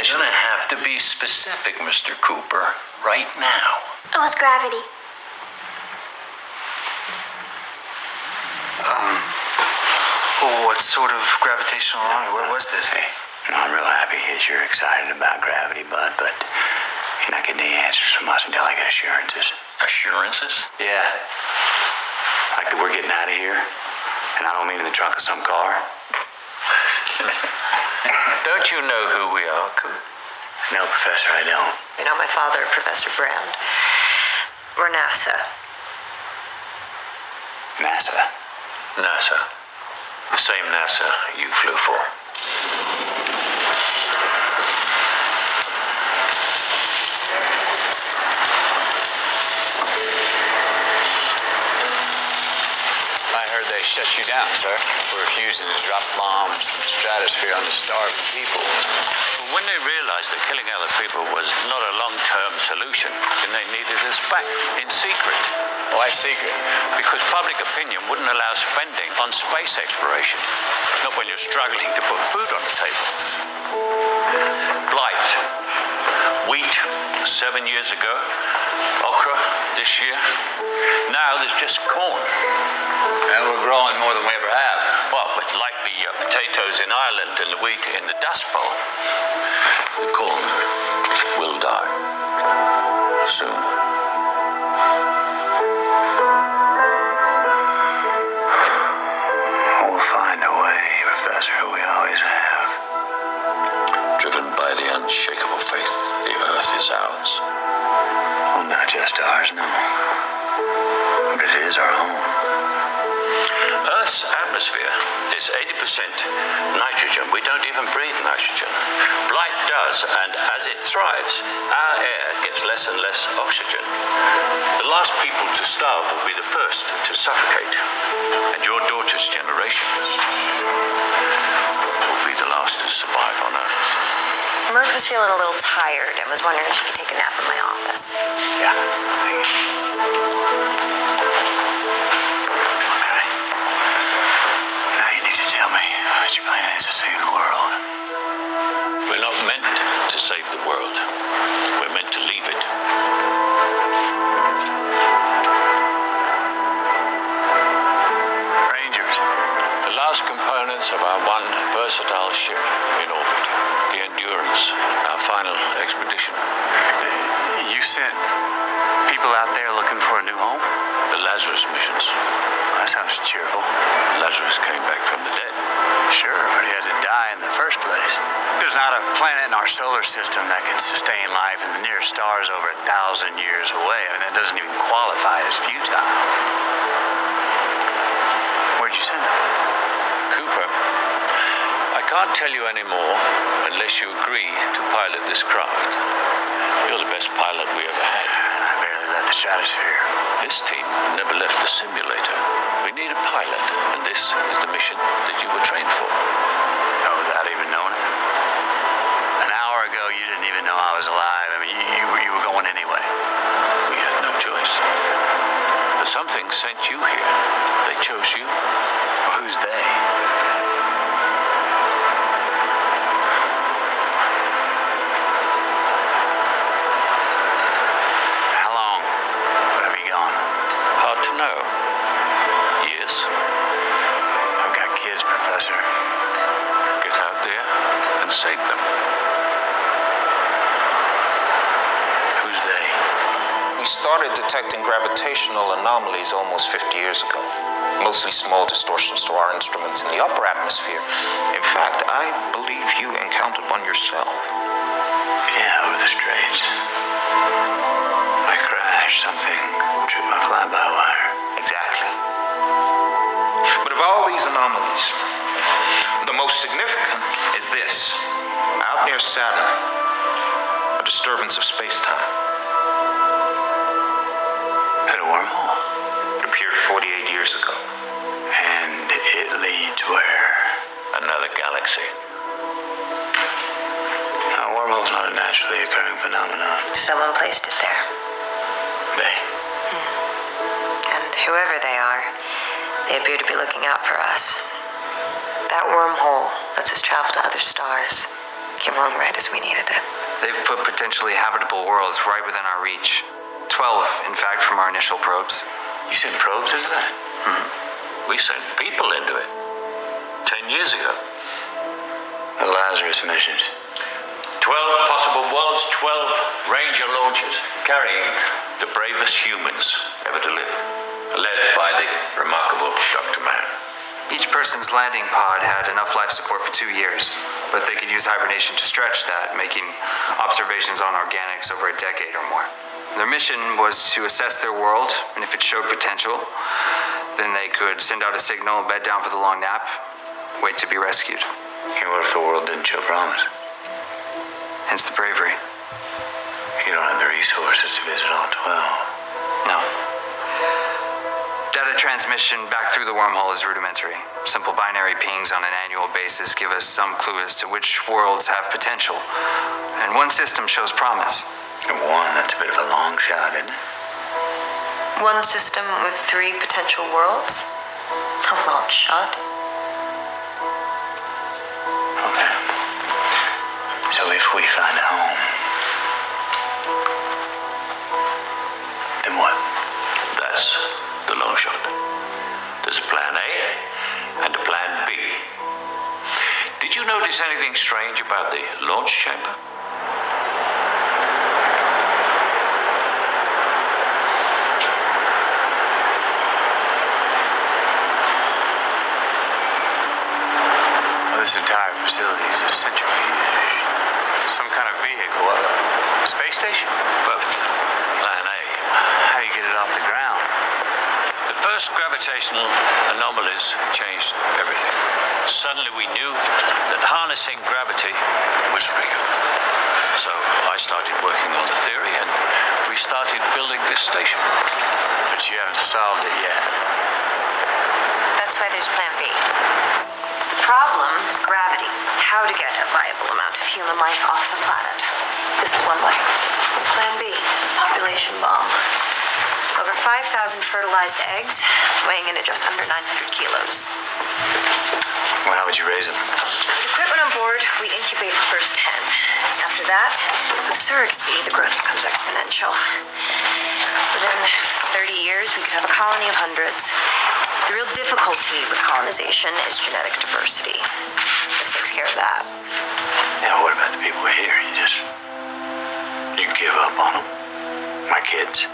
You're gonna have to be specific, Mr. Cooper, right now. It was gravity. What sort of gravitational anomaly? Where was this? Hey, I'm real happy that you're excited about gravity, bud, but you're not getting any answers from us until I get assurances. Assurances? Yeah. Like that we're getting out of here, and I don't mean in the trunk of some car. Don't you know who we are, Coop? No, Professor, I don't. You know, my father, Professor Brand. We're NASA. NASA? NASA. The same NASA you flew for. I heard they shut you down, sir, for refusing to drop bombs in the stratosphere on the starving people. When they realized that killing other people was not a long-term solution, then they needed us back in secret. Why secret? Because public opinion wouldn't allow spending on space exploration. Not when you're struggling to put food on the table. Blight. Wheat 7 years ago. Okra this year. Now there's just corn. And we're growing more than we ever have. Well, with like the potatoes in Ireland and the wheat in the Dust Bowl, the corn will die soon. We'll find a way, Professor, we always have. Driven by the unshakable faith, the earth is ours. Well, not just ours, no. But it is our home. Earth's atmosphere is 80% nitrogen. We don't even breathe nitrogen. Blight does, and as it thrives, our air gets less and less oxygen. The last people to starve will be the first to suffocate. And your daughter's generation will be the last to survive on Earth. Merck was feeling a little tired and was wondering if she could take a nap in my office. Yeah. Okay. Now you need to tell me what your plan is to save the world. We're not meant to save the world. We're meant to leave it. Rangers. The last components of our one versatile ship in orbit. The Endurance, our final expedition. You sent people out there looking for a new home? The Lazarus missions. Well, that sounds cheerful. Lazarus came back from the dead. Sure, but he had to die in the first place. There's not a planet in our solar system that can sustain life, and the nearest star is over 1,000 years away. I mean, that doesn't even qualify as futile. Where'd you send him? Cooper, I can't tell you any more unless you agree to pilot this craft. You're the best pilot we ever had. I barely left the stratosphere. This team never left the simulator. We need a pilot, and this is the mission that you were trained for. Oh, without even knowing it? An hour ago, you didn't even know I was alive. I mean, you were going anyway. We had no choice. But something sent you here. They chose you. Well, who's they? How long would I be gone? Hard to know. Years. I've got kids, Professor. Get out there and save them. Who's they? We started detecting gravitational anomalies almost 50 years ago. Mostly small distortions to our instruments in the upper atmosphere. In fact, I believe you encountered one yourself. Yeah, over the straits. I crashed something, tripped my fly-by-wire. Exactly. But of all these anomalies, the most significant is this. Out near Saturn, a disturbance of space-time. At a wormhole. It appeared 48 years ago. And it leads where? Another galaxy. A wormhole's not a naturally occurring phenomenon. Someone placed it there. They? And whoever they are, they appear to be looking out for us. That wormhole lets us travel to other stars. Came along right as we needed it. They've put potentially habitable worlds right within our reach. 12, in fact, from our initial probes. You sent probes into that? We sent people into it 10 years ago. The Lazarus missions. 12 possible worlds, 12 Ranger launches carrying the bravest humans ever to live, led by the remarkable Dr. Mann. Each person's landing pod had enough life support for 2 years, but they could use hibernation to stretch that, making observations on organics over a decade or more. Their mission was to assess their world, and if it showed potential, then they could send out a signal, bed down for the long nap, wait to be rescued. And what if the world didn't show promise? Hence the bravery. You don't have the resources to visit all 12. No. Data transmission back through the wormhole is rudimentary. Simple binary pings on an annual basis give us some clue as to which worlds have potential. And one system shows promise. And one, that's a bit of a long shot, isn't it? One system with 3 potential worlds? A long shot. Okay. So if we find a home, then what? That's the long shot. There's a plan A and a plan B. Did you notice anything strange about the launch chamber? Well, this entire facility is a centrifuge. Some kind of vehicle. A space station? Both. Plan A. How do you get it off the ground? The first gravitational anomalies changed everything. Suddenly we knew that harnessing gravity was real. So I started working on the theory and we started building this station. But you haven't solved it yet. That's why there's plan B. The problem is gravity. How to get a viable amount of human life off the planet. This is one way. Plan B, population bomb. Over 5,000 fertilized eggs, weighing in at just under 900 kilos. Well, how would you raise them? With equipment on board, we incubate the first 10. After that, with surrogacy, the growth becomes exponential. Within 30 years, we could have a colony of hundreds. The real difficulty with colonization is genetic diversity. This takes care of that. Yeah, what about the people here? You give up on them? My kids?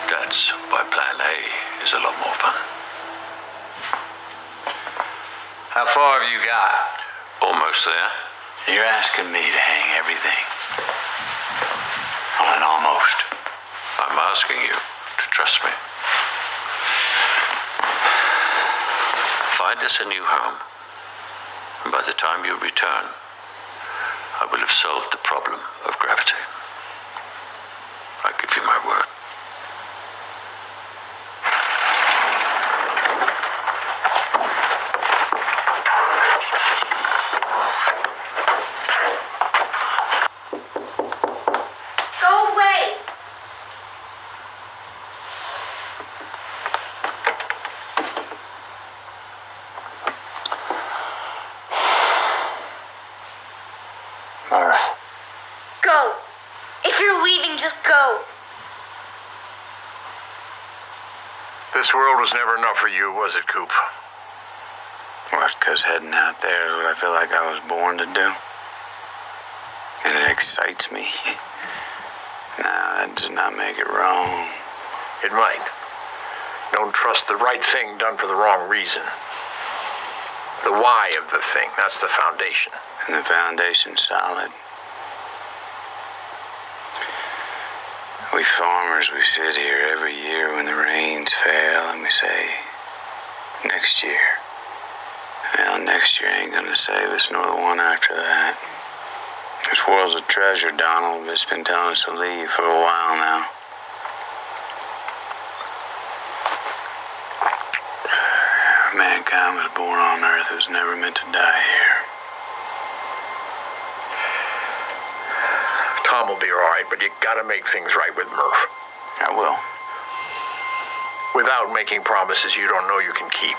That's why plan A is a lot more fun. How far have you got? Almost there. You're asking me to hang everything on an almost. I'm asking you to trust me. Find us a new home, and by the time you return, I will have solved the problem of gravity. I give you my word. Go away! Earth. Go! If you're leaving, just go! This world was never enough for you, was it, Coop? What, 'cause heading out there is what I feel like I was born to do? And it excites me. Nah, that does not make it wrong. It might. Don't trust the right thing done for the wrong reason. The why of the thing, that's the foundation. And the foundation's solid. We farmers, we sit here every year when the rains fail and we say, next year. Well, next year ain't gonna save us nor the one after that. This world's a treasure, Donald, but it's been telling us to leave for a while now. Mankind was born on Earth. It was never meant to die here. Tom will be all right, but you gotta make things right with Murph. I will. Without making promises you don't know you can keep.